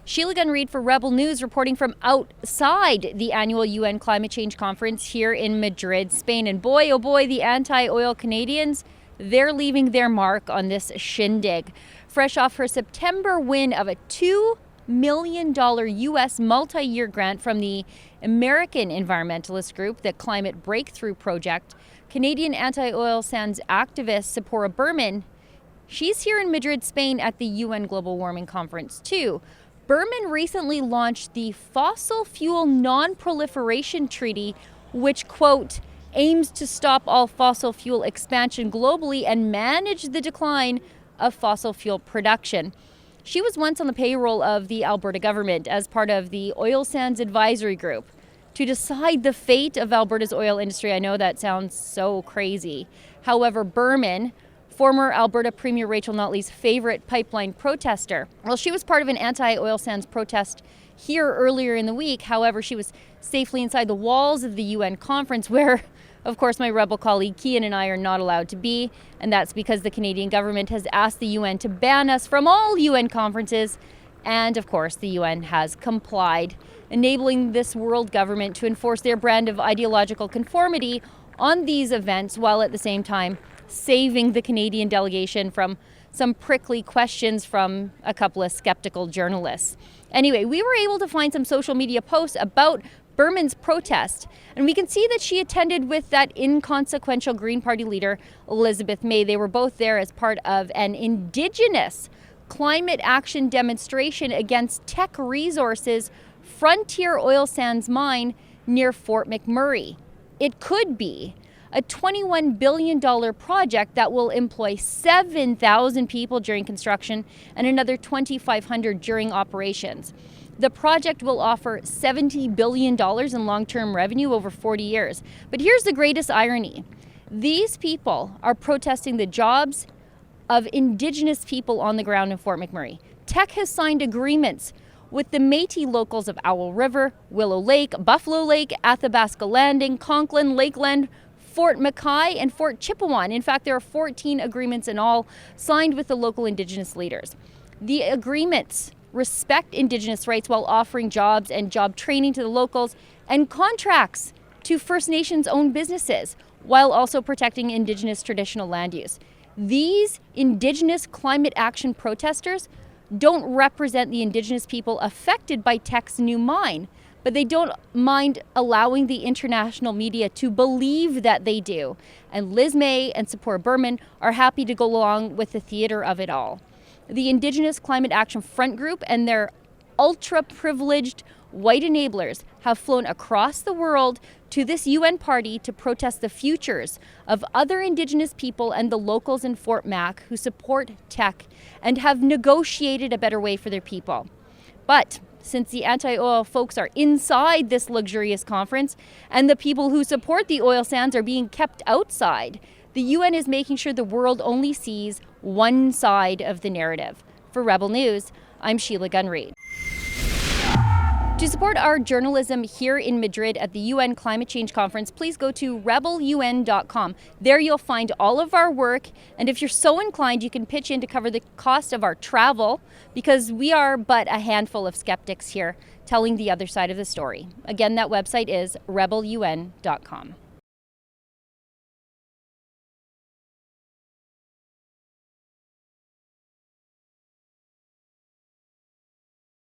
Sheila Gunn Reid for Rebel News, reporting from outside the annual UN Climate Change Conference here in Madrid, Spain. And boy, oh boy, the anti-oil Canadians, they're leaving their mark on this shindig. Fresh off her September win of a $2 million U.S. multi-year grant from the American environmentalist group, the Climate Breakthrough Project, Canadian anti-oil sands activist Tzeporah Berman, she's here in Madrid, Spain at the UN Global Warming Conference too. Berman recently launched the Fossil Fuel Non-Proliferation Treaty, which, quote, aims to stop all fossil fuel expansion globally and manage the decline of fossil fuel production. She was once on the payroll of the Alberta government as part of the Oil Sands Advisory Group to decide the fate of Alberta's oil industry. I know that sounds so crazy. However, Berman, former Alberta Premier Rachel Notley's favorite pipeline protester. Well, she was part of an anti-oil sands protest here earlier in the week. However, she was safely inside the walls of the UN conference where, of course, my Rebel colleague Kian and I are not allowed to be. And that's because the Canadian government has asked the UN to ban us from all UN conferences. And of course, the UN has complied, enabling this world government to enforce their brand of ideological conformity on these events, while at the same time saving the Canadian delegation from some prickly questions from a couple of skeptical journalists. Anyway, we were able to find some social media posts about Berman's protest, and we can see that she attended with that inconsequential Green Party leader, Elizabeth May. They were both there as part of an Indigenous climate action demonstration against Teck Resources' Frontier Oil Sands mine near Fort McMurray. It could be a $21 billion project that will employ 7,000 people during construction and another 2,500 during operations. The project will offer $70 billion in long-term revenue over 40 years. But here's the greatest irony. These people are protesting the jobs of Indigenous people on the ground in Fort McMurray. Teck has signed agreements with the Métis locals of Owl River, Willow Lake, Buffalo Lake, Athabasca Landing, Conklin, Lakeland, Fort Mackay, and Fort Chipewyan. In fact, there are 14 agreements in all signed with the local Indigenous leaders. The agreements respect Indigenous rights while offering jobs and job training to the locals and contracts to First Nations-owned businesses, while also protecting Indigenous traditional land use. These Indigenous climate action protesters don't represent the Indigenous people affected by Teck's new mine, but they don't mind allowing the international media to believe that they do. And Liz May and Tzeporah Berman are happy to go along with the theater of it all. The Indigenous Climate Action Front Group and their ultra-privileged white enablers have flown across the world to this UN party to protest the futures of other Indigenous people and the locals in Fort Mac who support Teck and have negotiated a better way for their people. But since the anti-oil folks are inside this luxurious conference and the people who support the oil sands are being kept outside, the UN is making sure the world only sees one side of the narrative. For Rebel News, I'm Sheila Gunn Reid. To support our journalism here in Madrid at the UN Climate Change Conference, please go to rebelun.com. There you'll find all of our work, and if you're so inclined, you can pitch in to cover the cost of our travel, because we are but a handful of skeptics here telling the other side of the story. Again, that website is rebelun.com.